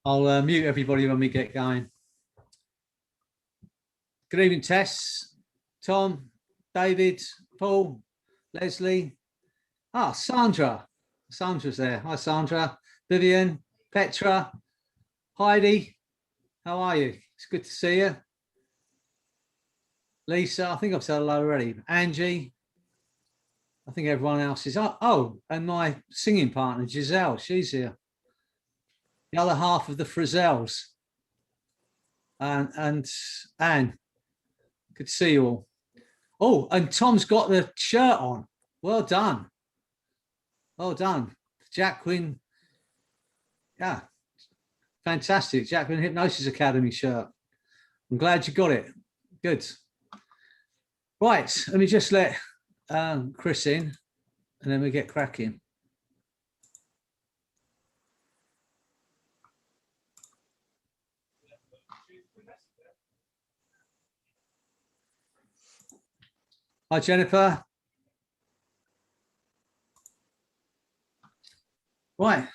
I'll mute everybody when we get going. Good evening, Tess, Tom, David, Paul, Leslie. Sandra. Sandra's there. Hi, Sandra. Vivian, Petra, Heidi. How are you? It's good to see you. Lisa, I think I've said hello already. Angie. I think everyone else is. Oh, and my singing partner, Giselle. She's here. The other half of the Frizzels. And Anne. Good to see you all. Oh, and Tom's got the shirt on. Well done. Well done. Jacqueline. Yeah. Fantastic. Jacqueline Hypnosis Academy shirt. I'm glad you got it. Good. Right. Let me just let Chris in and then we get cracking. Hi, Jennifer. Right.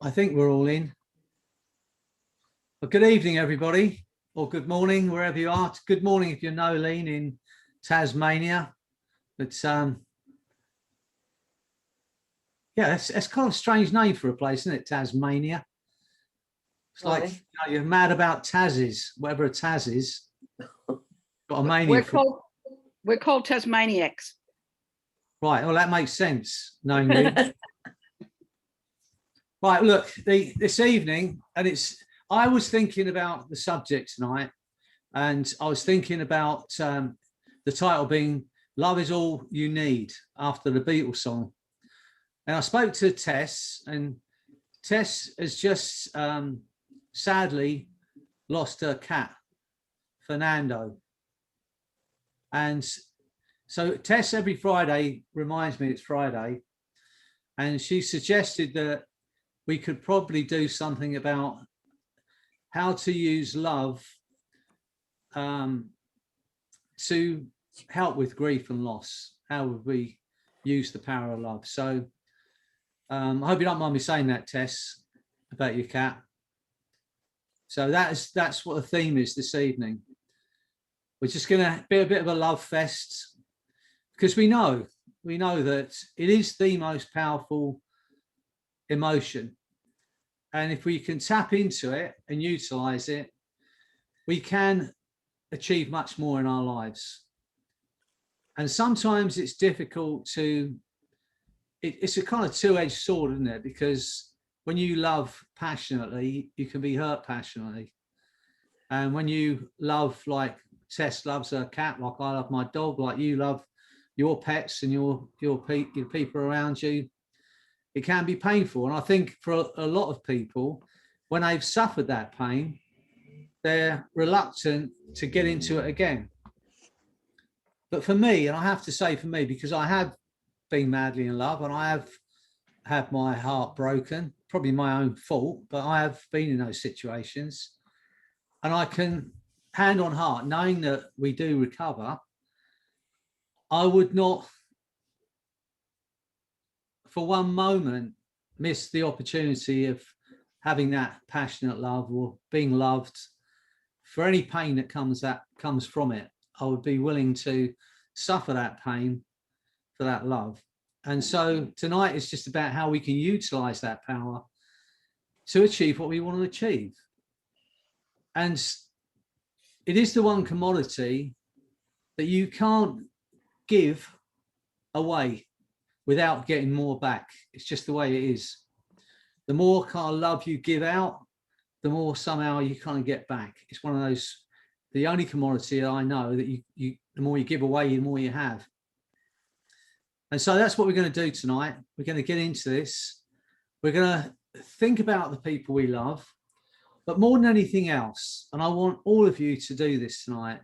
I think we're all in. Well, good evening, everybody, or good morning, wherever you are. Good morning if you're Nolene in Tasmania. But yeah, it's kind of a strange name for a place, isn't it? Tasmania. It's like you're mad about Tazes, whatever a Taz is. Got a mania. We're called Tasmaniacs. Right. Well, that makes sense, knowing you. Right. Look, this evening, and I was thinking about the subject tonight, and I was thinking about the title being "Love Is All You Need" after the Beatles song. And I spoke to Tess, and Tess has just sadly lost her cat, Fernando. And so Tess every Friday reminds me it's Friday, and she suggested that we could probably do something about how to use love to help with grief and loss. How would we use the power of love? So I hope you don't mind me saying that, Tess, about your cat. So that's what the theme is this evening. We're just going to be a bit of a love fest because we know that it is the most powerful emotion. And if we can tap into it and utilize it, we can achieve much more in our lives. And sometimes it's difficult it's a kind of two-edged sword, isn't it? Because when you love passionately, you can be hurt passionately. And when you love, like Tess loves her cat, like I love my dog, like you love your pets and your people around you, it can be painful. And I think for a lot of people, when they've suffered that pain, they're reluctant to get into it again. But for me, and I have to say for me, because I have been madly in love and I have had my heart broken, probably my own fault, but I have been in those situations. And I can, hand on heart, knowing that we do recover, I would not for one moment miss the opportunity of having that passionate love or being loved. For any pain that comes from it, I would be willing to suffer that pain for that love. And so tonight is just about how we can utilize that power to achieve what we want to achieve. And it is the one commodity that you can't give away without getting more back. It's just the way it is. The more kind of love you give out, the more somehow you kind of get back. It's one of those, the only commodity that I know that the more you give away, the more you have. And so that's what we're going to do tonight. We're going to get into this. We're going to think about the people we love, but more than anything else, and I want all of you to do this tonight,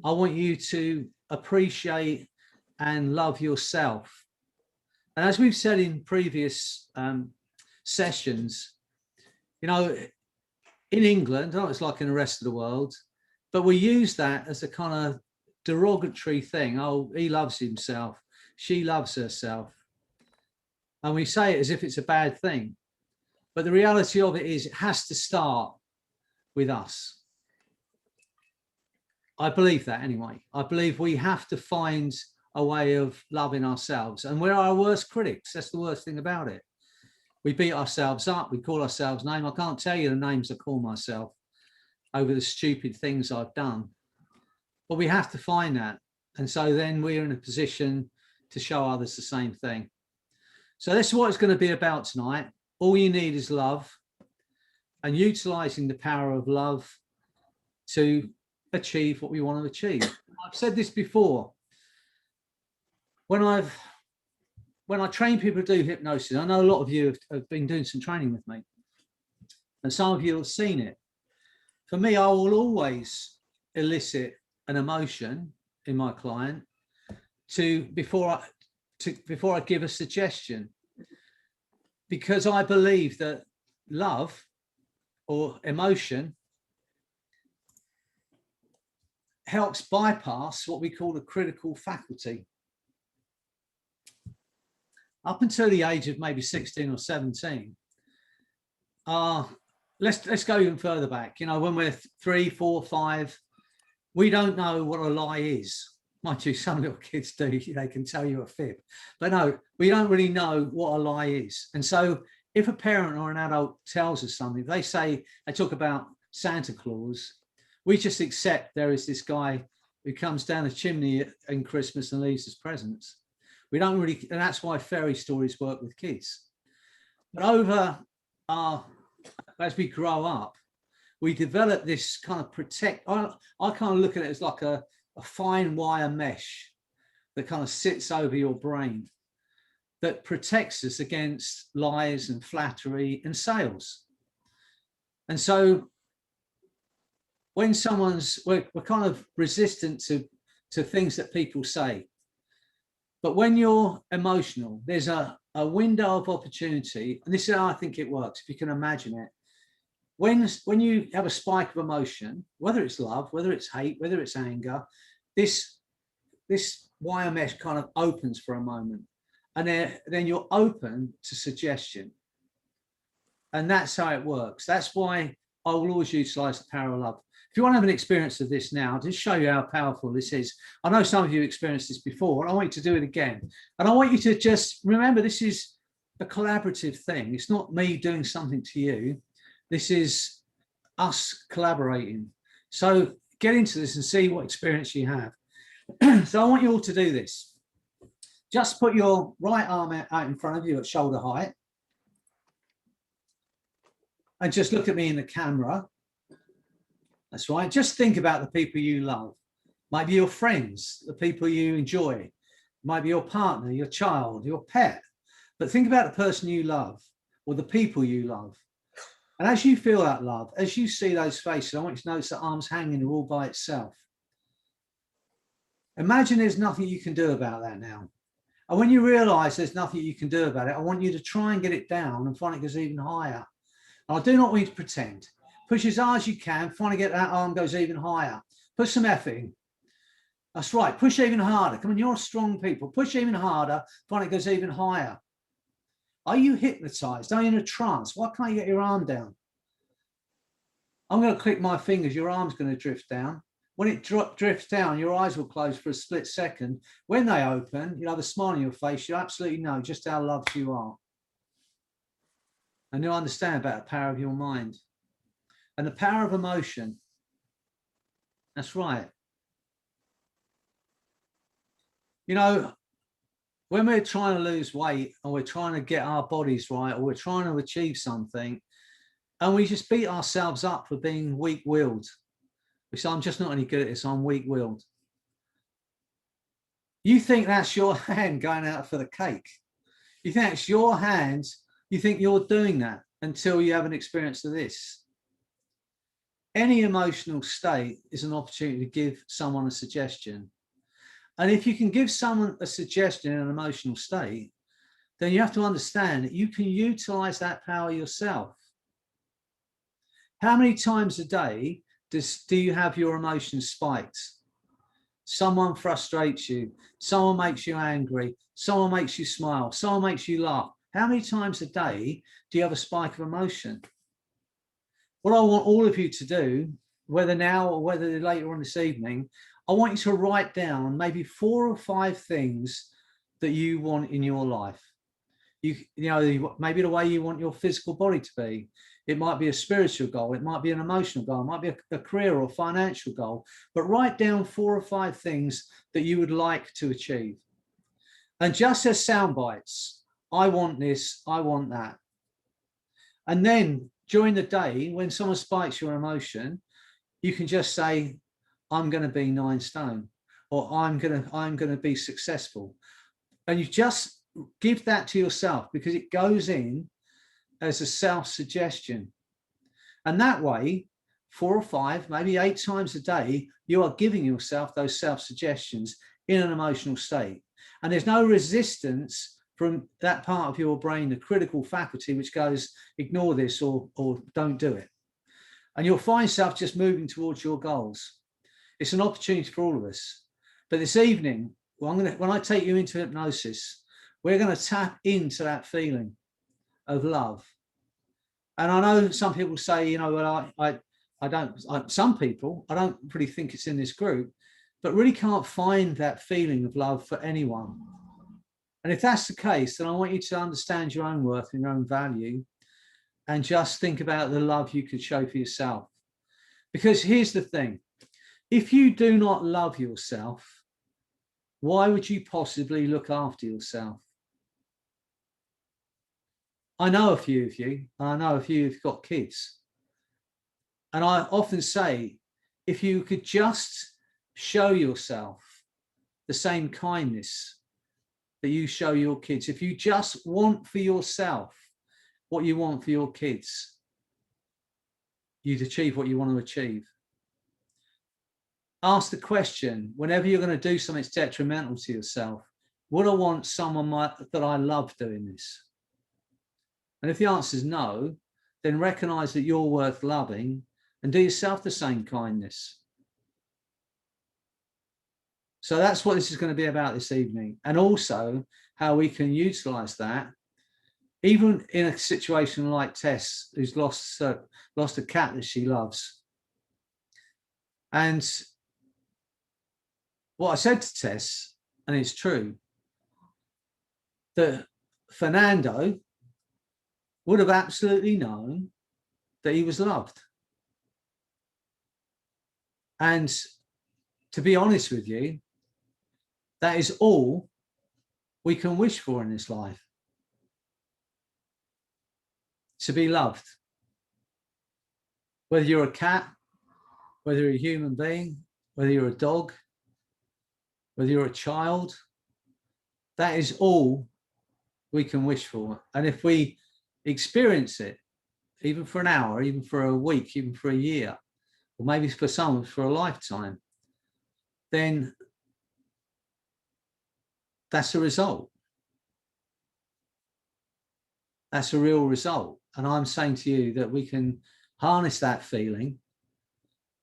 I want you to appreciate and love yourself. And as we've said in previous sessions, you know, in England, I know it's like in the rest of the world, but we use that as a kind of derogatory thing. Oh, he loves himself. She loves herself. And we say it as if it's a bad thing. But the reality of it is it has to start with us. I believe that anyway. I believe we have to find a way of loving ourselves, and we're our worst critics. That's the worst thing about it. We beat ourselves up. We call ourselves names. I can't tell you the names I call myself over the stupid things I've done, but we have to find that. And so then we're in a position to show others the same thing. So this is what it's going to be about tonight. All you need is love, and utilizing the power of love to achieve what we want to achieve. I've said this before. When I train people to do hypnosis, I know a lot of you have been doing some training with me, and some of you have seen it. For me, I will always elicit an emotion in my client before I give a suggestion, because I believe that love or emotion helps bypass what we call the critical faculty. Up until the age of maybe 16 or 17, let's go even further back. You know, when we're 3, 4, 5, we don't know what a lie is. Mind you, some little kids do. They can tell you a fib, but no, we don't really know what a lie is. And so if a parent or an adult tells us something, they talk about Santa Claus, we just accept there is this guy who comes down the chimney in Christmas and leaves us presents. We don't really, and that's why fairy stories work with kids. But as we grow up, we develop this kind of I kind of look at it as like a fine wire mesh that kind of sits over your brain that protects us against lies and flattery and sales. And so when we're kind of resistant to things that people say. But when you're emotional, there's a window of opportunity, and this is how I think it works, if you can imagine it. When you have a spike of emotion, whether it's love, whether it's hate, whether it's anger, this wire mesh kind of opens for a moment, and then you're open to suggestion. And that's how it works. That's why I will always utilize the power of love. If you want to have an experience of this now, I'll just show you how powerful this is. I know some of you experienced this before, and I want you to do it again. And I want you to just remember, this is a collaborative thing. It's not me doing something to you. This is us collaborating. So get into this and see what experience you have. So I want you all to do this. Just put your right arm out in front of you at shoulder height. And just look at me in the camera. That's right. Just think about the people you love. Might be your friends, the people you enjoy. Might be your partner, your child, your pet. But think about the person you love or the people you love. And as you feel that love, as you see those faces, I want you to notice the arms hanging all by itself. Imagine there's nothing you can do about that now. And when you realize there's nothing you can do about it, I want you to try and get it down and find it goes even higher. And I do not want you to pretend. Push as hard as you can, find to get that arm goes even higher. Put some effort in. That's right, push even harder. Come on, you're strong people. Push even harder, find it goes even higher. Are you hypnotized? Are you in a trance? Why can't you get your arm down? I'm going to click my fingers, your arm's going to drift down. When it drifts down, your eyes will close for a split second. When they open, you'll have a smile on your face. You absolutely know just how loved you are. And you'll understand about the power of your mind. And the power of emotion. That's right. You know, when we're trying to lose weight or we're trying to get our bodies right or we're trying to achieve something and we just beat ourselves up for being weak-willed. We say, I'm just not any good at this, I'm weak-willed. You think that's your hand going out for the cake. You think it's your hand, you think you're doing that until you have an experience of this. Any emotional state is an opportunity to give someone a suggestion. And if you can give someone a suggestion in an emotional state, then you have to understand that you can utilize that power yourself. How many times a day do you have your emotions spiked? Someone frustrates you, someone makes you angry, someone makes you smile, someone makes you laugh. How many times a day do you have a spike of emotion? What I want all of you to do, whether now or whether later on this evening, I want you to write down maybe 4 or 5 things that you want in your life. You know, maybe the way you want your physical body to be. It might be a spiritual goal. It might be an emotional goal. It might be a career or financial goal. But write down 4 or 5 things that you would like to achieve. And just as sound bites, I want this, I want that. And then during the day, when someone spikes your emotion, you can just say, I'm going to be 9 stone, or I'm going to be successful. And you just give that to yourself, because it goes in as a self-suggestion. And that way, 4 or 5, maybe 8 times a day, you are giving yourself those self-suggestions in an emotional state. And there's no resistance from that part of your brain, the critical faculty, which goes, ignore this or don't do it. And you'll find yourself just moving towards your goals. It's an opportunity for all of us. But this evening, when I take you into hypnosis, we're going to tap into that feeling of love. And I know some people say, you know, well, I don't, some people, I don't really think it's in this group, but really can't find that feeling of love for anyone. And if that's the case, then I want you to understand your own worth and your own value, and just think about the love you could show for yourself. Because here's the thing, if you do not love yourself, why would you possibly look after yourself? I know a few of you, and I know a few who've got kids. And I often say, if you could just show yourself the same kindness that you show your kids, if you just want for yourself what you want for your kids, you'd achieve what you want to achieve. Ask the question, whenever you're going to do something that's detrimental to yourself, would I want someone that I love doing this? And if the answer is no, then recognize that you're worth loving and do yourself the same kindness. So that's what this is going to be about this evening, and also how we can utilize that, even in a situation like Tess, who's lost a cat that she loves. And what I said to Tess, and it's true, that Fernando would have absolutely known that he was loved. And to be honest with you, that is all we can wish for in this life. To be loved. Whether you're a cat, whether you're a human being, whether you're a dog, whether you're a child, that is all we can wish for. And if we experience it, even for an hour, even for a week, even for a year, or maybe for some for a lifetime, then that's a result. That's a real result. And I'm saying to you that we can harness that feeling.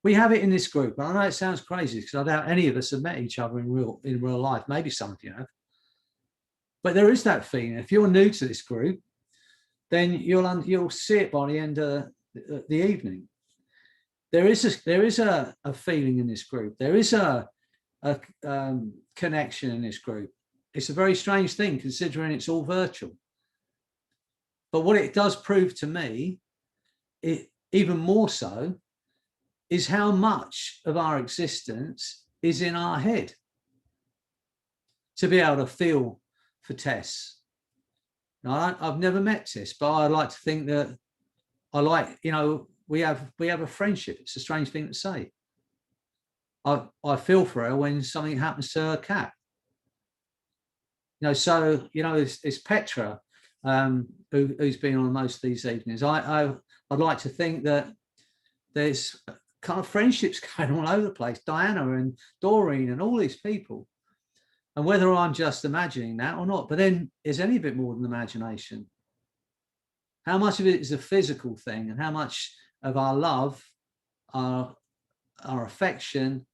We have it in this group. And I know it sounds crazy, because I doubt any of us have met each other in real life. Maybe some of you have. But there is that feeling. If you're new to this group, then you'll see it by the end of the evening. There is a feeling in this group. There is a connection in this group. It's a very strange thing, considering it's all virtual. But what it does prove to me, even more so, is how much of our existence is in our head. To be able to feel for Tess. Now, I've never met Tess, but I like to think that we have a friendship. It's a strange thing to say. I feel for her when something happens to her cat. So it's Petra, who's been on most of these evenings. I'd like to think that there's kind of friendships going all over the place. Diana and Doreen and all these people. And whether I'm just imagining that or not, but then is any bit more than imagination? How much of it is a physical thing, and how much of our love, our affection,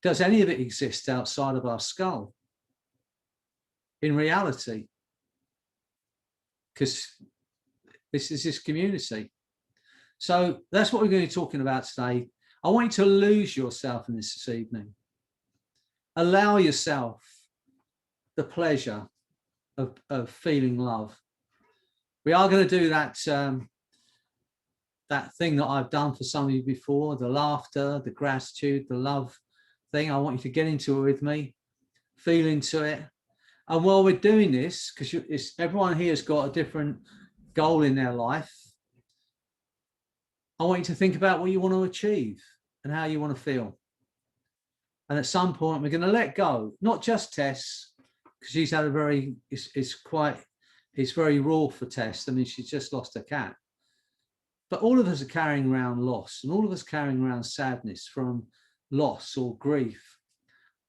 does any of it exist outside of our skull? In reality, because this is this community. So that's what we're going to be talking about today. I want you to lose yourself in this evening. Allow yourself the pleasure of feeling love. We are going to do that that thing that I've done for some of you before, the laughter, the gratitude, the love thing. I want you to get into it with me, feel into it. And while we're doing this, because everyone here has got a different goal in their life, I want you to think about what you want to achieve and how you want to feel. And at some point, we're going to let go, not just Tess, because she's had a very, it's very raw for Tess. I mean, she's just lost a cat. But all of us are carrying around loss, and all of us carrying around sadness from loss or grief,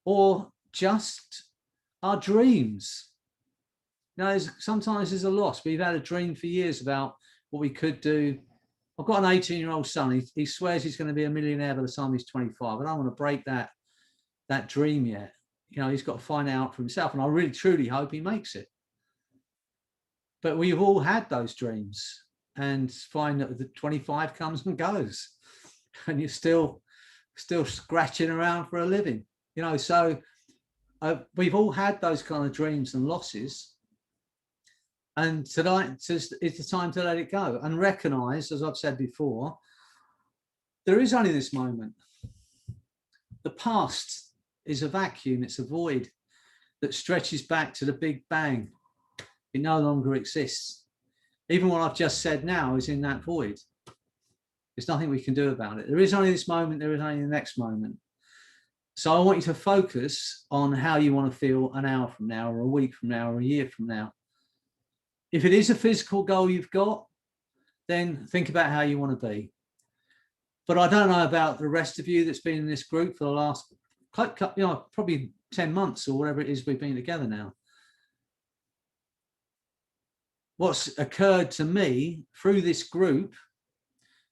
or just our dreams. Now, sometimes there's a loss. We've had a dream for years about what we could do. I've got an 18-year-old son. He swears he's going to be a millionaire by the time he's 25. I don't want to break that dream yet. You know, he's got to find out for himself, and I really truly hope he makes it. But we've all had those dreams, and find that the 25 comes and goes, and you're still scratching around for a living. You know, so we've all had those kind of dreams and losses. And tonight is the time to let it go and recognize, as I've said before, there is only this moment. The past is a vacuum, it's a void that stretches back to the Big Bang. It no longer exists. Even what I've just said now is in that void. There's nothing we can do about it. There is only this moment, there is only the next moment. So I want you to focus on how you want to feel an hour from now, or a week from now, or a year from now. If it is a physical goal you've got, then think about how you want to be. But I don't know about the rest of you that's been in this group for the last, probably 10 months or whatever it is we've been together now. What's occurred to me through this group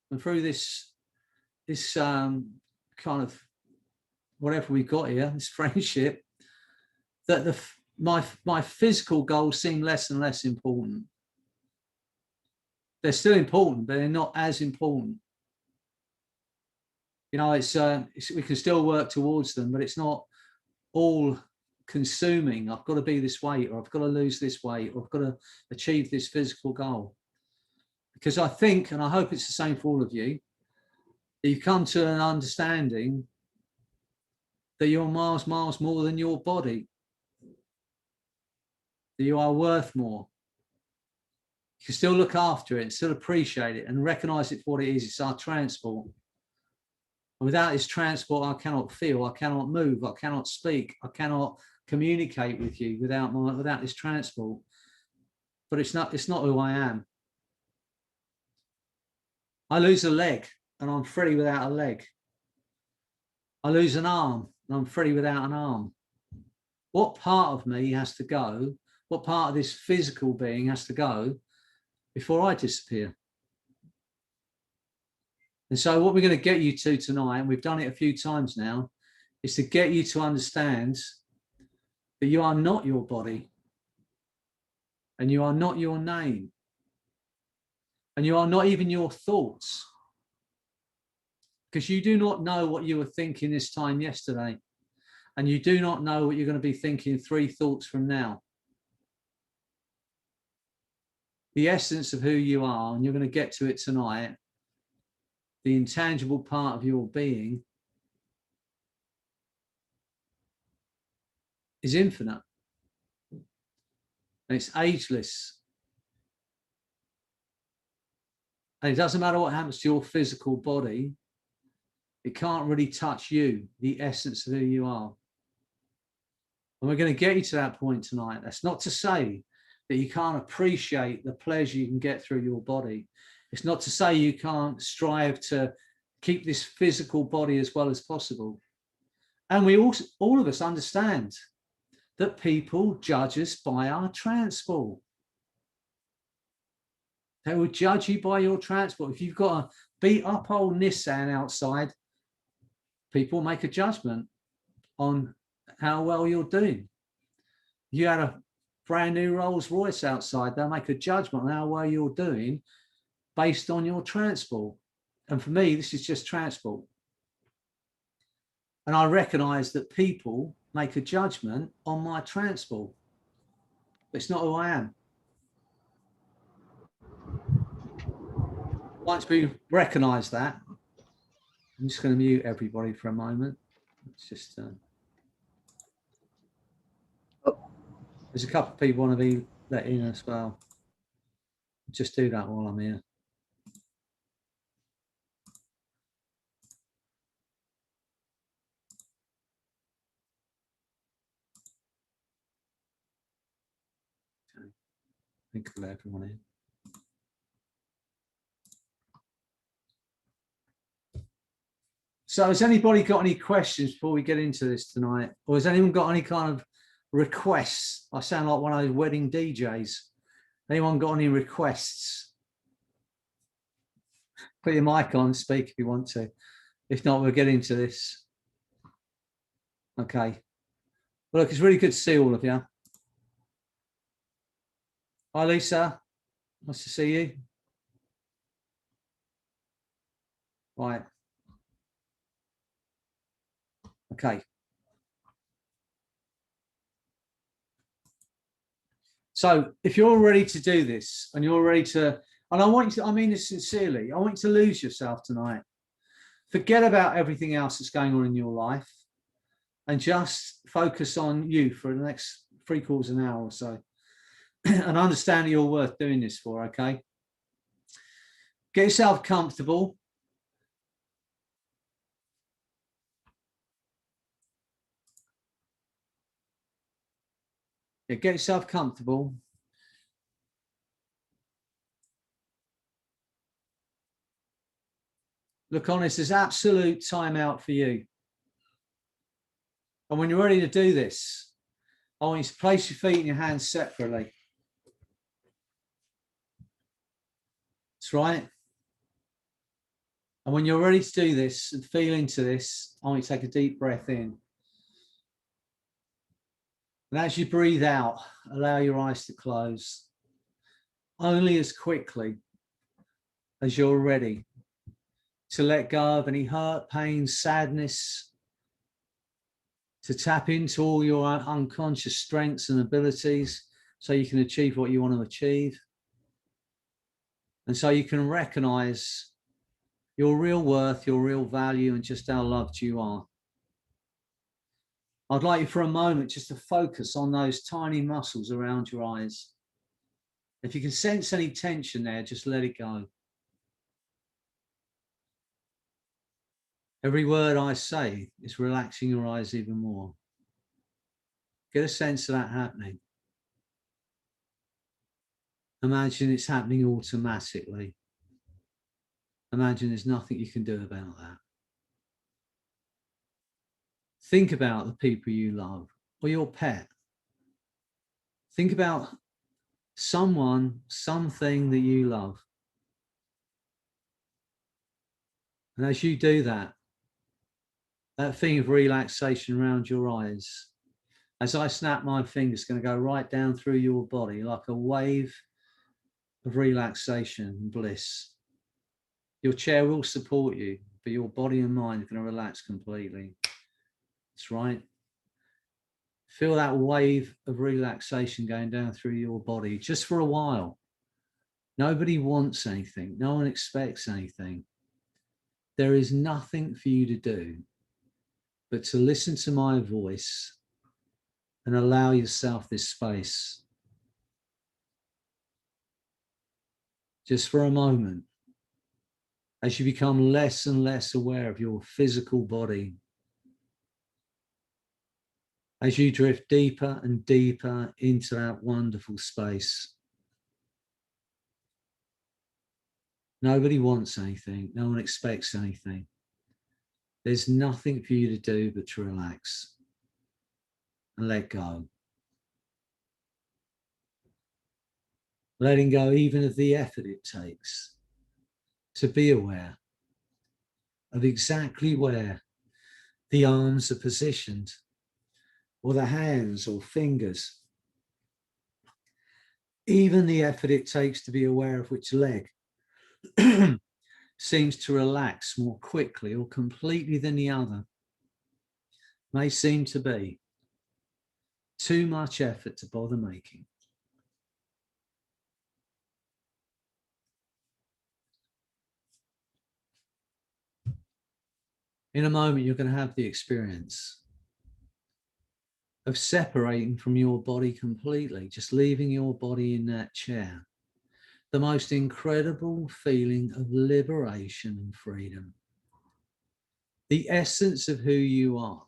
and through this kind of whatever we've got here, this friendship, that my physical goals seem less and less important. They're still important, but they're not as important. You know, we can still work towards them, but it's not all consuming. I've got to be this weight, or I've got to lose this weight, or I've got to achieve this physical goal. Because I think, and I hope it's the same for all of you, that you come to an understanding that you're miles more than your body, that you are worth more. You can still look after it and still appreciate it and recognize it for what it is. It's our transport. And without this transport, I cannot feel, I cannot move, I cannot speak, I cannot communicate with you without this transport. But it's not who I am. I lose a leg and I'm free without a leg. I lose an arm and I'm free without an arm. What part of me has to go? What part of this physical being has to go before I disappear? And so what we're going to get you to tonight, and we've done it a few times now, is to get you to understand that you are not your body, and you are not your name, and you are not even your thoughts, because you do not know what you were thinking this time yesterday, and you do not know what you're going to be thinking 3 thoughts from now. The essence of who you are, and you're going to get to it tonight, the intangible part of your being is infinite, and it's ageless. And it doesn't matter what happens to your physical body, it can't really touch you, the essence of who you are. And we're going to get you to that point tonight. That's not to say that you can't appreciate the pleasure you can get through your body. It's not to say you can't strive to keep this physical body as well as possible. And we also, all of us understand that people judge us by our transport. They will judge you by your transport. If you've got a beat up old Nissan outside, people make a judgment on how well you're doing. You had a brand new Rolls Royce outside. They'll make a judgment on how well you're doing based on your transport. And for me, this is just transport. And I recognize that people make a judgment on my transport. It's not who I am. Once we recognize that, I'm just going to mute everybody for a moment. It's just there's a couple of people want to be let in as well. Just do that while I'm here. Okay. I think I'll let everyone in. So has anybody got any questions before we get into this tonight? Or has anyone got any kind of requests? I sound like one of those wedding DJs. Anyone got any requests? Put your mic on, speak if you want to. If not, we'll get into this. Okay. Well, look, it's really good to see all of you. Hi, Lisa. Nice to see you. Right. Okay. So if you're ready to do this and you're ready to, and I want you to, I mean this sincerely, I want you to lose yourself tonight. Forget about everything else that's going on in your life and just focus on you for the next 3/4 of an hour or so. And understand that you're worth doing this for, okay? Get yourself comfortable. Yeah, get yourself comfortable. Look on this as absolute time out for you. And when you're ready to do this, I want you to place your feet and your hands separately. That's right. And when you're ready to do this and feel into this, I want you to take a deep breath in. And as you breathe out, allow your eyes to close. Only as quickly as you're ready to let go of any hurt, pain, sadness, to tap into all your unconscious strengths and abilities so you can achieve what you want to achieve. And so you can recognize your real worth, your real value, and just how loved you are. I'd like you for a moment just to focus on those tiny muscles around your eyes. If you can sense any tension there, just let it go. Every word I say is relaxing your eyes even more. Get a sense of that happening. Imagine it's happening automatically. Imagine there's nothing you can do about that. Think about the people you love or your pet. Think about someone, something that you love. And as you do that, that feeling of relaxation around your eyes, as I snap my fingers, is going to go right down through your body like a wave of relaxation and bliss. Your chair will support you, but your body and mind are going to relax completely. That's right. Feel that wave of relaxation going down through your body just for a while. Nobody wants anything. No one expects anything. There is nothing for you to do but to listen to my voice and allow yourself this space. Just for a moment, as you become less and less aware of your physical body, as you drift deeper and deeper into that wonderful space. Nobody wants anything. No one expects anything. There's nothing for you to do but to relax and let go. Letting go even of the effort it takes to be aware of exactly where the arms are positioned, or the hands or fingers, Even the effort it takes to be aware of which leg seems to relax more quickly or completely than the other may seem to be too much effort to bother making. In a moment, you're going to have the experience of separating from your body completely, just leaving your body in that chair. The most incredible feeling of liberation and freedom. The essence of who you are.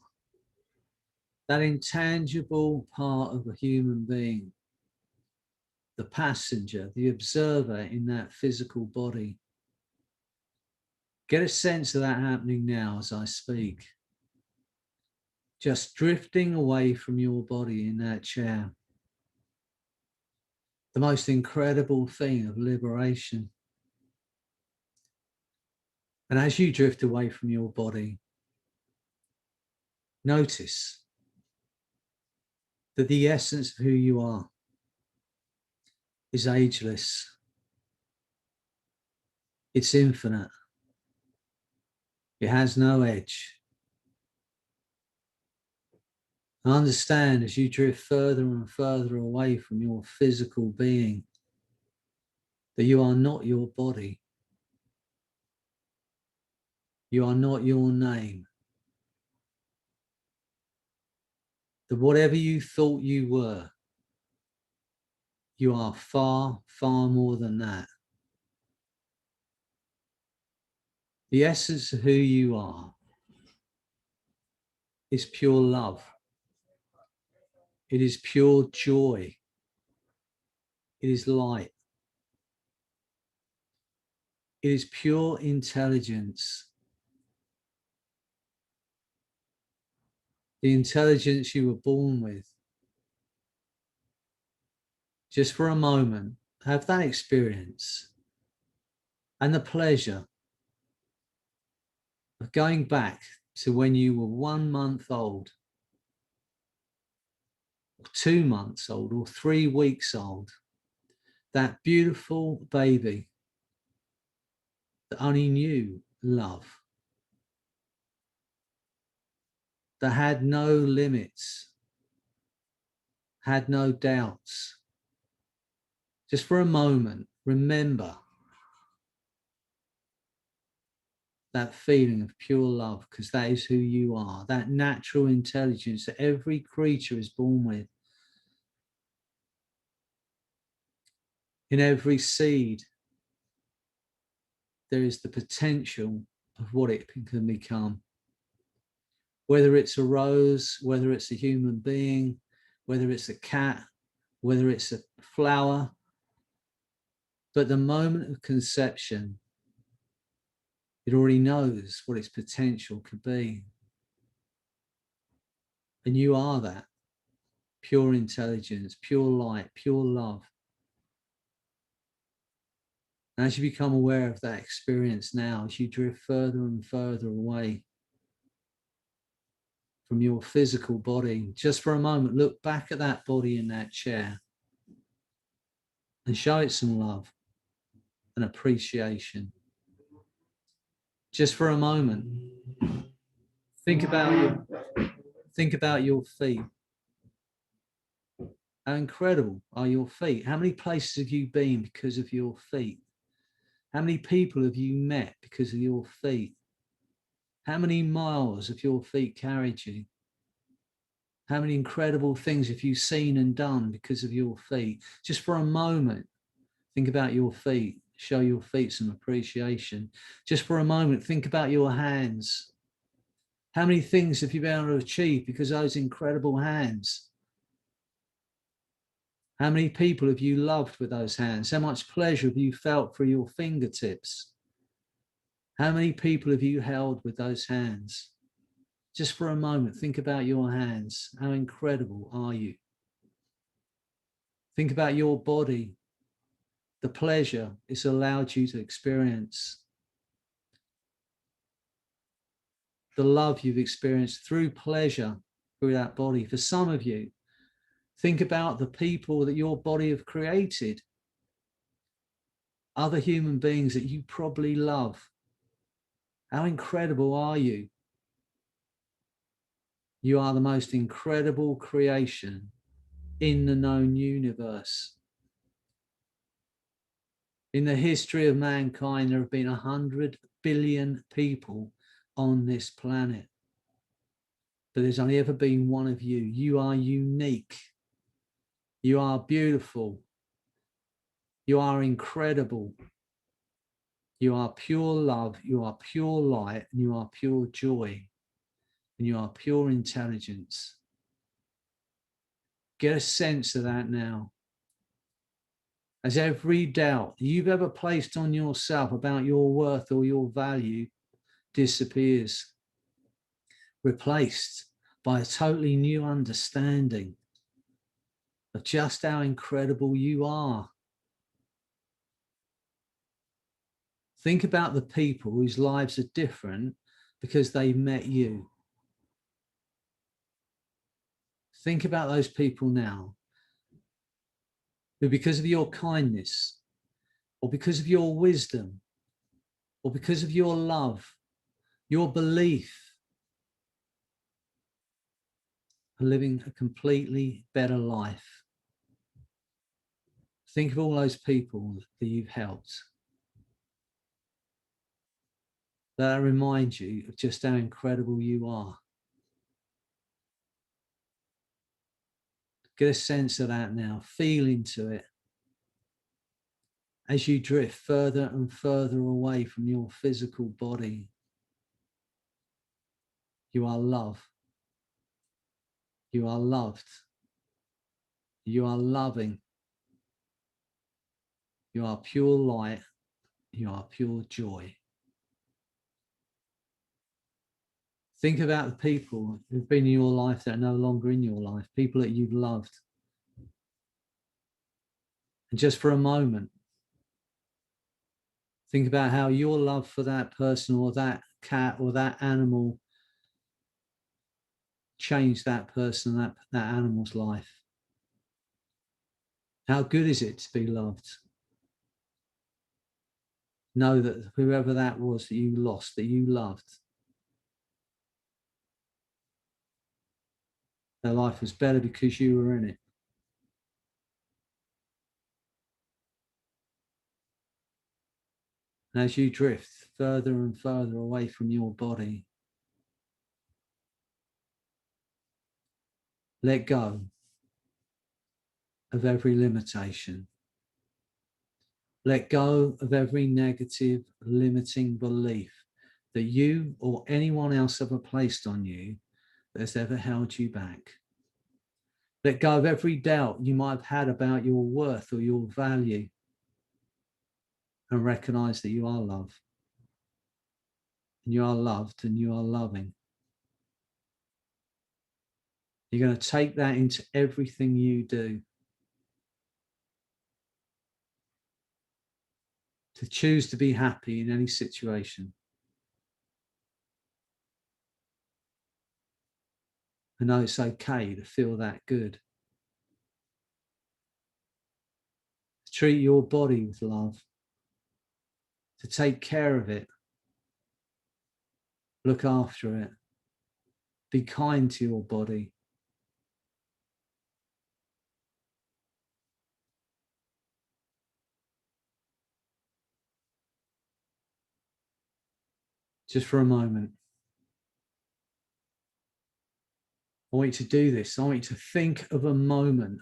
That intangible part of a human being. The passenger, the observer in that physical body. Get a sense of that happening now as I speak. Just drifting away from your body in that chair. The most incredible thing of liberation. And as you drift away from your body, notice that the essence of who you are is ageless. It's infinite. It has no edge. Understand as you drift further and further away from your physical being that you are not your body. You are not your name. That whatever you thought you were, you are far, far more than that. The essence of who you are is pure love. It is pure joy. It is light. It is pure intelligence. The intelligence you were born with. Just for a moment, have that experience and the pleasure of going back to when you were 1 month old, or 2 months old, or 3 weeks old. That beautiful baby that only knew love, that had no limits, had no doubts. Just for a moment, remember that feeling of pure love, because that is who you are, that natural intelligence that every creature is born with. In every seed, there is the potential of what it can become. Whether it's a rose, whether it's a human being, whether it's a cat, whether it's a flower. But the moment of conception, it already knows what its potential could be. And you are that pure intelligence, pure light, pure love. And as you become aware of that experience now, as you drift further and further away from your physical body, just for a moment, look back at that body in that chair and show it some love and appreciation. Just for a moment, think about your feet. How incredible are your feet? How many places have you been because of your feet? How many people have you met because of your feet? How many miles have your feet carried you? How many incredible things have you seen and done because of your feet? Just for a moment, think about your feet. Show your feet some appreciation. Just for a moment, think about your hands. How many things have you been able to achieve because of those incredible hands? How many people have you loved with those hands? How much pleasure have you felt through your fingertips? How many people have you held with those hands? Just for a moment, think about your hands. How incredible are you? Think about your body, the pleasure it's allowed you to experience, the love you've experienced through pleasure through that body. For some of you, Think about the people that your body have created, other human beings that you probably love. How incredible are you? You are the most incredible creation in the known universe. In the history of mankind, there have been 100 billion people on this planet. But there's only ever been one of you. You are unique. You are beautiful. You are incredible. You are pure love. You are pure light. And you are pure joy. And you are pure intelligence. Get a sense of that now. As every doubt you've ever placed on yourself about your worth or your value disappears, replaced by a totally new understanding of just how incredible you are. Think about the people whose lives are different because they met you. Think about those people now who, because of your kindness, or because of your wisdom, or because of your love, your belief, are living a completely better life. Think of all those people that you've helped. That reminds you of just how incredible you are. Get a sense of that now. Feel into it. As you drift further and further away from your physical body, you are love. You are loved. You are loving. You are pure light. You are pure joy. Think about the people who've been in your life that are no longer in your life, people that you've loved. And just for a moment, think about how your love for that person or that cat or that animal changed that person, that animal's life. How good is it to be loved? Know that whoever that was that you lost, that you loved, their life was better because you were in it. And as you drift further and further away from your body, let go of every limitation. Let go of every negative, limiting belief that you or anyone else ever placed on you that has ever held you back. Let go of every doubt you might have had about your worth or your value, and recognize that you are love. And you are loved and you are loving. You're going to take that into everything you do. To choose to be happy in any situation. I know it's okay to feel that good. To treat your body with love. To take care of it. Look after it. Be kind to your body. Just for a moment. I want you to do this. I want you to think of a moment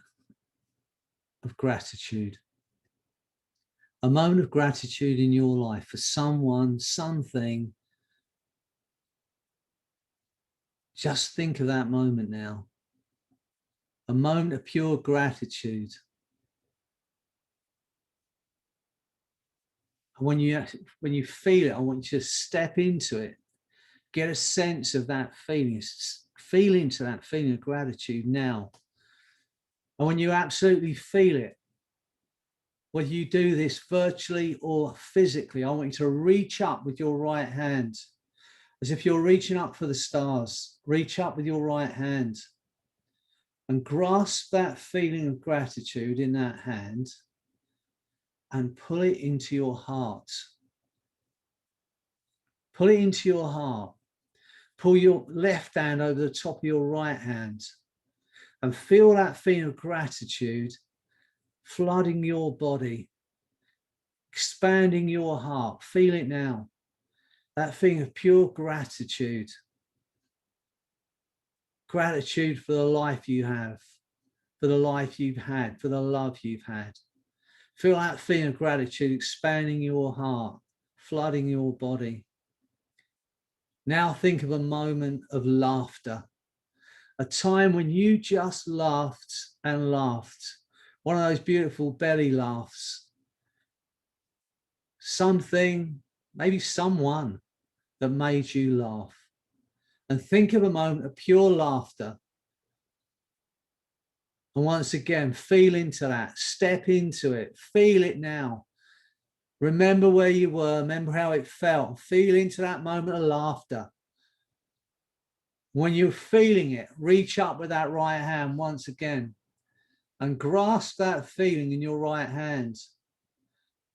of gratitude. A moment of gratitude in your life for someone, something. Just think of that moment now. A moment of pure gratitude. And when you feel it, I want you to step into it. Get a sense of that feeling. Feel into that feeling of gratitude now. And when you absolutely feel it, whether you do this virtually or physically, I want you to reach up with your right hand, as if you're reaching up for the stars. Reach up with your right hand. and grasp that feeling of gratitude in that hand and pull it into your heart. Pull it into your heart. Pull your left hand over the top of your right hand and feel that feeling of gratitude flooding your body, expanding your heart. Feel it now. That feeling of pure gratitude. Gratitude for the life you have, for the life you've had, for the love you've had. Feel that feeling of gratitude expanding your heart, flooding your body. Now think of a moment of laughter, a time when you just laughed and laughed. One of those beautiful belly laughs. Something, maybe someone that made you laugh. And think of a moment of pure laughter. And once again, feel into that, step into it, feel it now. Remember where you were, remember how it felt, feel into that moment of laughter. When you're feeling it, reach up with that right hand once again and grasp that feeling in your right hand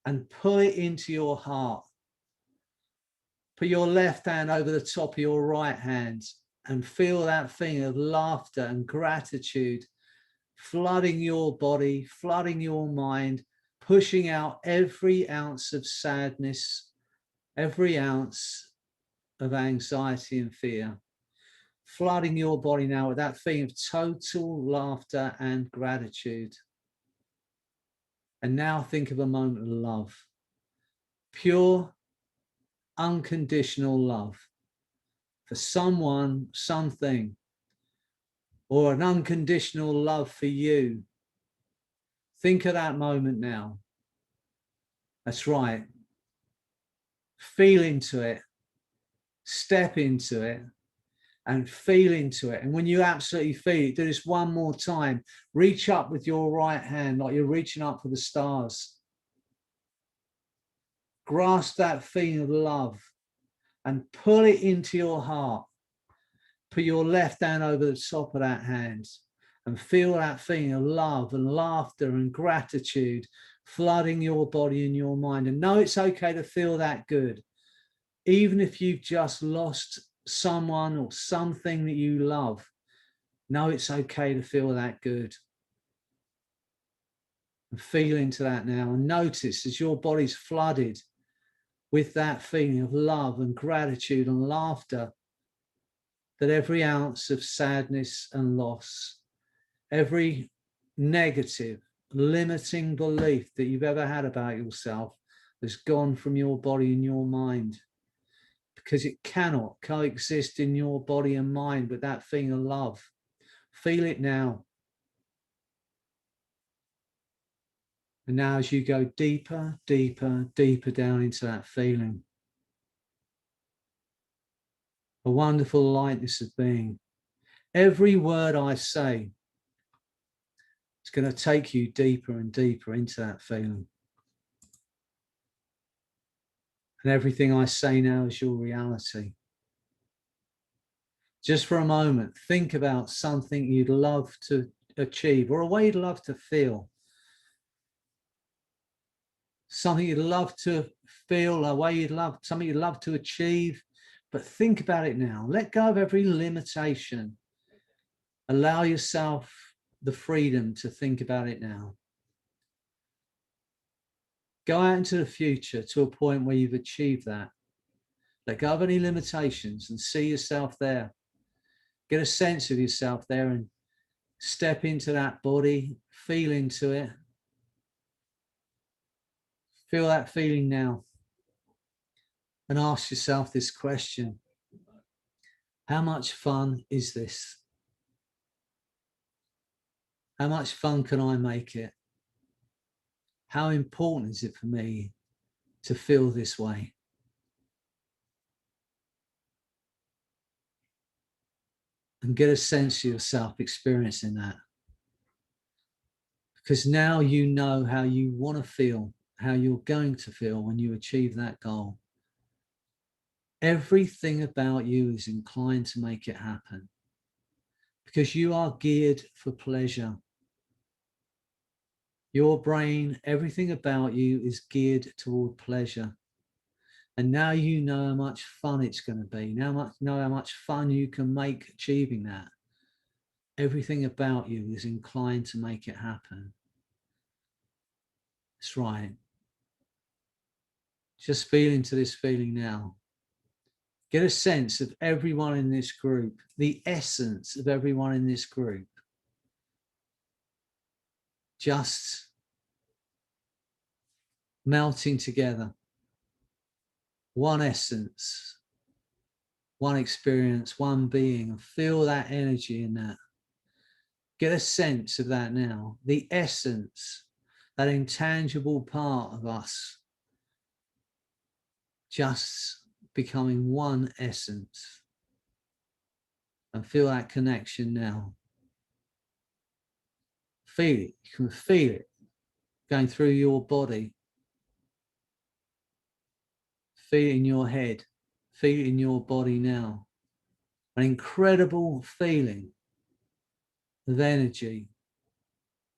and pull it into your heart. Put your left hand over the top of your right hand and feel that feeling of laughter and gratitude flooding your body, flooding your mind, pushing out every ounce of sadness, every ounce of anxiety and fear. Flooding your body now with that feeling of total laughter and gratitude. And now think of a moment of love. Pure, unconditional love for someone, something, or an unconditional love for you. Think of that moment now. That's right. Feel into it. Step into it. And feel into it. And when you absolutely feel it, do this one more time. Reach up with your right hand like you're reaching up for the stars. Grasp that feeling of love and pull it into your heart. Put your left hand over the top of that hand and feel that feeling of love and laughter and gratitude flooding your body and your mind. And know it's okay to feel that good. Even if you've just lost someone or something that you love, know it's okay to feel that good. And feel into that now and notice as your body's flooded with that feeling of love and gratitude and laughter, that every ounce of sadness and loss, every negative, limiting belief that you've ever had about yourself has gone from your body and your mind. Because it cannot coexist in your body and mind with that feeling of love. Feel it now. And now as you go deeper, deeper, deeper down into that feeling, a wonderful lightness of being. Every word I say is going to take you deeper and deeper into that feeling. And everything I say now is your reality. Just for a moment, think about something you'd love to achieve or a way you'd love to feel. Something you'd love to feel, a way you'd love, something you'd love to achieve. But think about it now. Let go of every limitation. Allow yourself the freedom to think about it now. Go out into the future to a point where you've achieved that. Let go of any limitations and see yourself there. Get a sense of yourself there and step into that body, feel into it. Feel that feeling now. And ask yourself this question. How much fun is this? How much fun can I make it? How important is it for me to feel this way? And get a sense of yourself experiencing that. Because now you know how you want to feel, how you're going to feel when you achieve that goal. Everything about you is inclined to make it happen. because you are geared for pleasure. Your brain, everything about you is geared toward pleasure. And now you know how much fun it's going to be. Now you know how much fun you can make achieving that. Everything about you is inclined to make it happen. That's right. Just feel into this feeling now. Get a sense of everyone in this group, the essence of everyone in this group. Just melting together. One essence, one experience, one being. And feel that energy in that. Get a sense of that now. The essence, that intangible part of us, just becoming one essence. And feel that connection now. Feel it. You can feel it going through your body. Feel it in your head. Feel it in your body now. An incredible feeling of energy,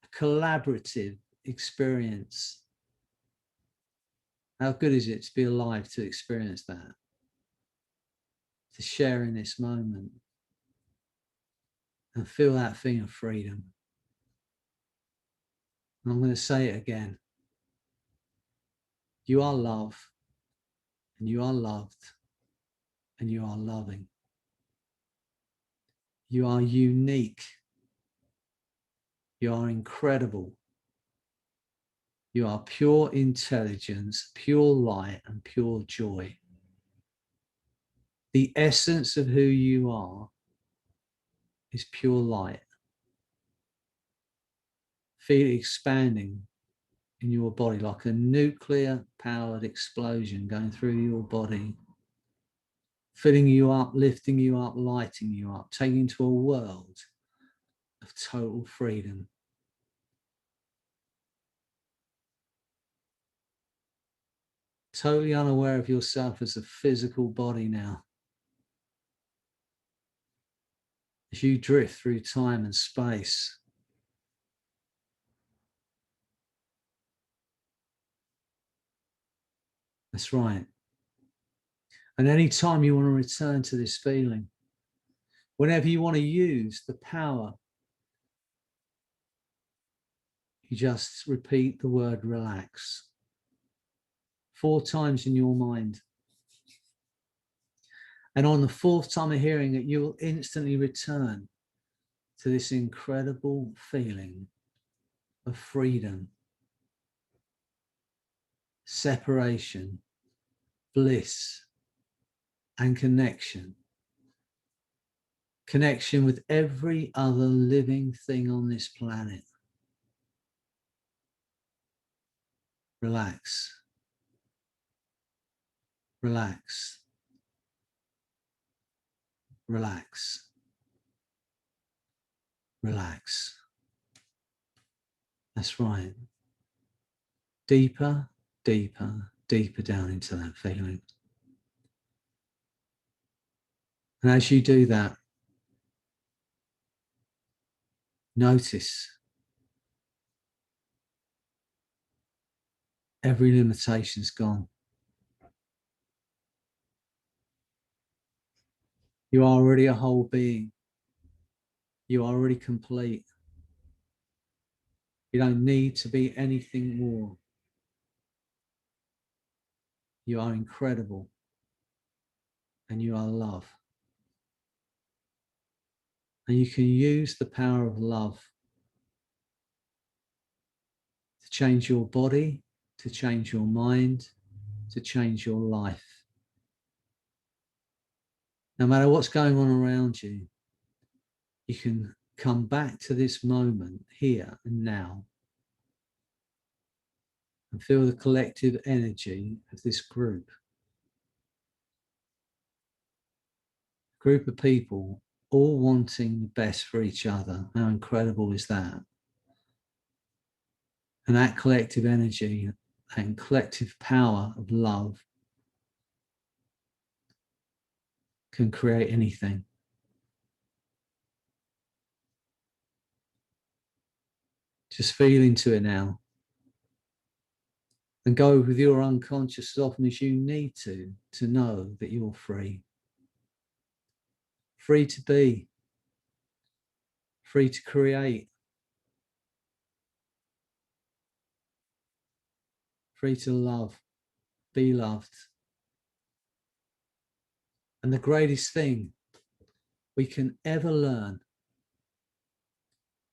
a collaborative experience. How good is it to be alive to experience that? To share in this moment and feel that feeling of freedom. And I'm going to say it again. You are love, and you are loved, and you are loving. You are unique. You are incredible. You are pure intelligence, pure light, and pure joy. The essence of who you are is pure light. Feel it expanding in your body like a nuclear-powered explosion going through your body, filling you up, lifting you up, lighting you up, taking you to a world of total freedom. Totally unaware of yourself as a physical body now. As you drift through time and space, that's right. And any time you want to return to this feeling, whenever you want to use the power, you just repeat the word relax 4 times in your mind. And on the 4th time of hearing it, you will instantly return to this incredible feeling of freedom, separation, bliss, and connection. Connection with every other living thing on this planet. Relax. Relax. Relax. Relax. That's right. Deeper, deeper, deeper down into that feeling. And as you do that, notice every limitation's gone. You are already a whole being. You are already complete. You don't need to be anything more. You are incredible. And you are love. And you can use the power of love to change your body, to change your mind, to change your life. No matter what's going on around you, you can come back to this moment here and now and feel the collective energy of this group of people all wanting the best for each other. How incredible is that? And that collective energy and collective power of love can create anything. Just feel into it now. And go with your unconscious as often as you need to know that you're free. Free to be. Free to create. Free to love. Be loved. And the greatest thing we can ever learn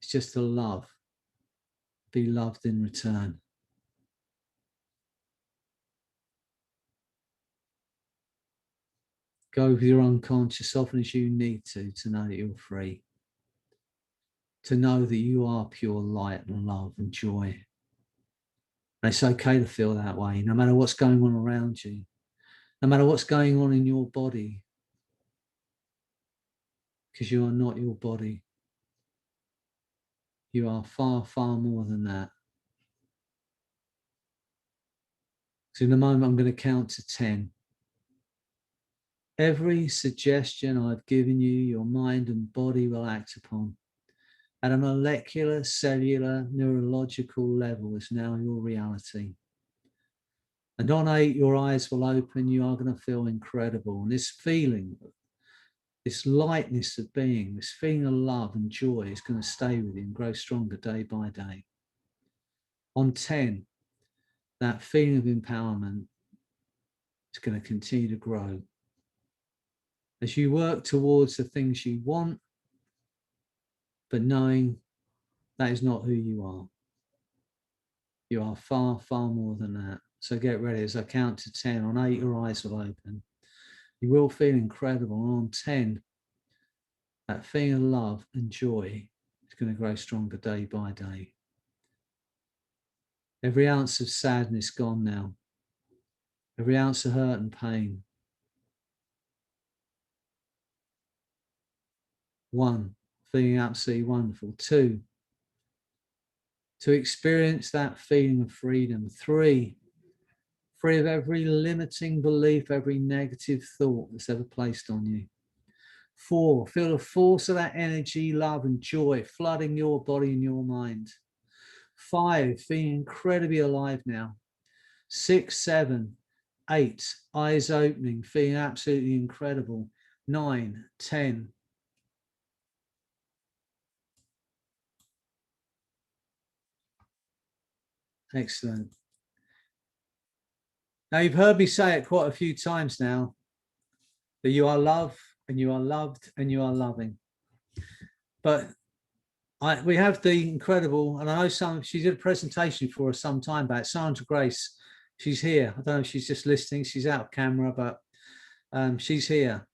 is just to love. Be loved in return. Go with your unconscious as often as you need to know that you're free. To know that you are pure light and love and joy. And it's okay to feel that way, no matter what's going on around you, no matter what's going on in your body, because you are not your body. You are far, far more than that. So in a moment, I'm going to count to 10. Every suggestion I've given you, your mind and body will act upon. At a molecular, cellular, neurological level is now your reality. And on 8, your eyes will open. You are going to feel incredible. And this feeling, this lightness of being, this feeling of love and joy is going to stay with you and grow stronger day by day. On 10, that feeling of empowerment is going to continue to grow. As you work towards the things you want, but knowing that is not who you are. You are far, far more than that. So get ready. As I count to 10, on 8, your eyes will open. You will feel incredible. And on 10, that feeling of love and joy is going to grow stronger day by day. Every ounce of sadness gone now. Every ounce of hurt and pain. 1, feeling absolutely wonderful. 2, to experience that feeling of freedom. 3, free of every limiting belief, every negative thought that's ever placed on you. 4, feel the force of that energy, love and joy flooding your body and your mind. 5, feeling incredibly alive now. 6, 7, 8, eyes opening, feeling absolutely incredible. 9, 10. Excellent. Now, you've heard me say it quite a few times now, that you are love and you are loved and you are loving. But we have the incredible, and I know she did a presentation for us some time back, Sandra Grace. She's here. I don't know if she's just listening. She's out of camera, but she's here.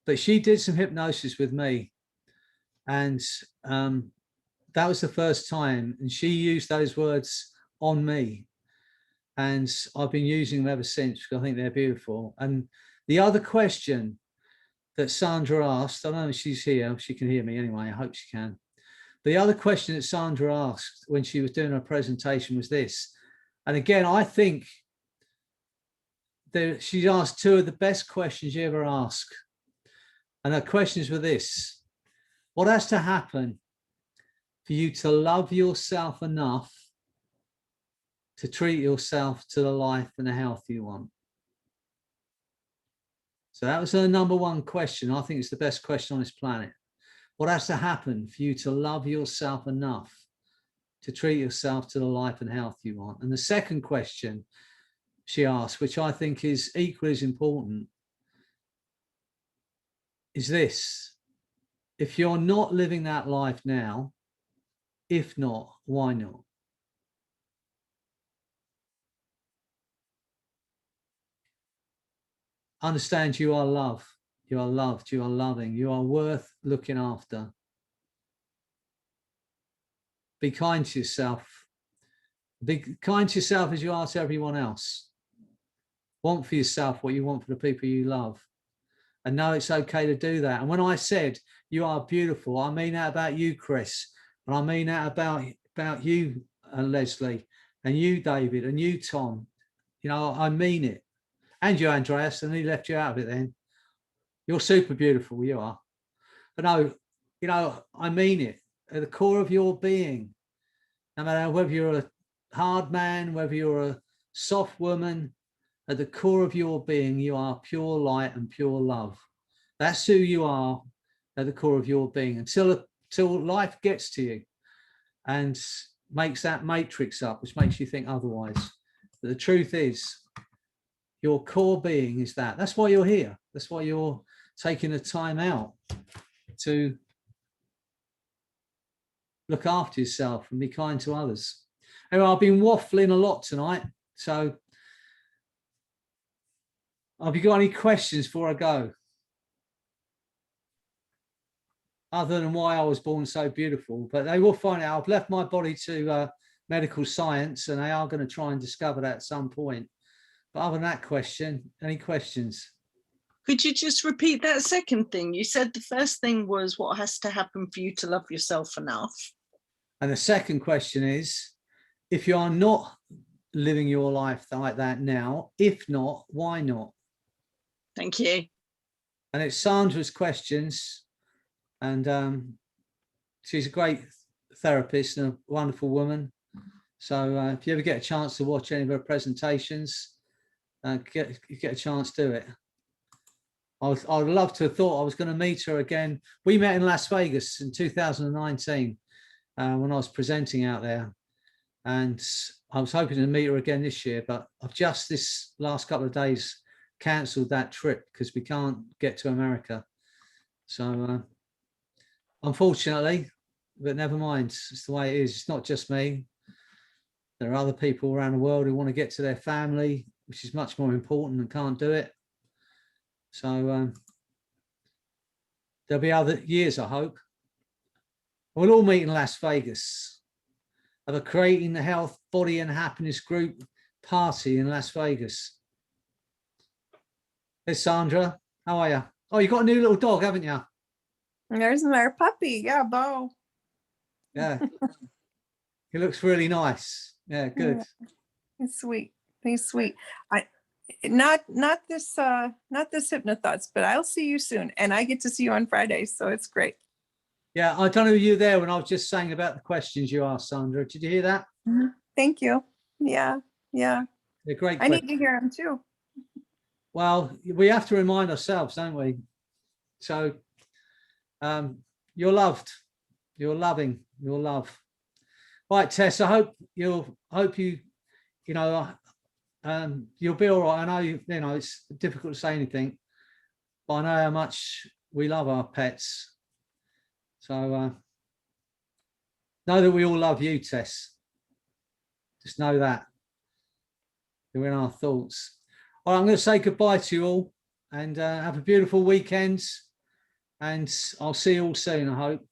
But she did some hypnosis with me. And that was the first time. And she used those words on me. And I've been using them ever since because I think they're beautiful. And the other question that Sandra asked, I don't know if she's here. She can hear me anyway. I hope she can. The other question that Sandra asked when she was doing her presentation was this. And again, I think that she asked 2 of the best questions you ever ask. And her questions were this: what has to happen for you to love yourself enough to treat yourself to the life and the health you want? So that was her number 1 question. I think it's the best question on this planet. What has to happen for you to love yourself enough to treat yourself to the life and health you want? And the second question she asked, which I think is equally as important, is this: if you're not living that life now, if not, why not? Understand you are love, you are loved, you are loving, you are worth looking after. Be kind to yourself. Be kind to yourself as you are to everyone else. Want for yourself what you want for the people you love. And know it's okay to do that. And when I said you are beautiful, I mean that about you, Chris. And I mean that about you, Leslie, and you, David, and you, Tom. You know, I mean it. And you, Andreas, and he left you out of it then. You're super beautiful, you are. But no, you know, I mean it. At the core of your being, No matter whether you're a hard man, whether you're a soft woman, at the core of your being, you are pure light and pure love. That's who you are at the core of your being until life gets to you and makes that matrix up, which makes you think otherwise. But the truth is, your core being is that. That's why you're here. That's why you're taking the time out to look after yourself and be kind to others. Anyway, I've been waffling a lot tonight, so have you got any questions before I go? Other than why I was born so beautiful, but they will find out. I've left my body to medical science, and they are going to try and discover that at some point. But other than that question, any questions? Could you just repeat that second thing? You said the first thing was what has to happen for you to love yourself enough. And the second question is, if you are not living your life like that now, if not, why not? Thank you. And it's Sandra's questions. And she's a great therapist and a wonderful woman. So if you ever get a chance to watch any of her presentations, get a chance to do it. I'd love to have thought I was going to meet her again. We met in Las Vegas in 2019 when I was presenting out there. And I was hoping to meet her again this year, but I've just this last couple of days cancelled that trip because we can't get to America. So unfortunately, but never mind. It's the way it is. It's not just me. There are other people around the world who want to get to their family, which is much more important and can't do it. So there'll be other years, I hope. We'll all meet in Las Vegas. Have a Creating the Health, Body and Happiness group party in Las Vegas. Hey, Sandra, how are you? Oh, you got a new little dog, haven't you? There's our puppy. Yeah, Bo. Yeah. He looks really nice. Yeah, good. Yeah, he's sweet. He's sweet. Not this hypnothoughts, but I'll see you soon. And I get to see you on Fridays, so it's great. Yeah, I don't know if you were there when I was just saying about the questions you asked, Sandra. Did you hear that? Thank you. Yeah. They're great I questions. need to hear them too. Well, we have to remind ourselves, don't we? So you're loved, you're loving, you're love. Right, Tess, I hope you you'll be all right. I know you know it's difficult to say anything, but I know how much we love our pets. So know that we all love you, Tess. Just know that you're in our thoughts. All right, I'm going to say goodbye to you all and have a beautiful weekend. And I'll see you all soon, I hope.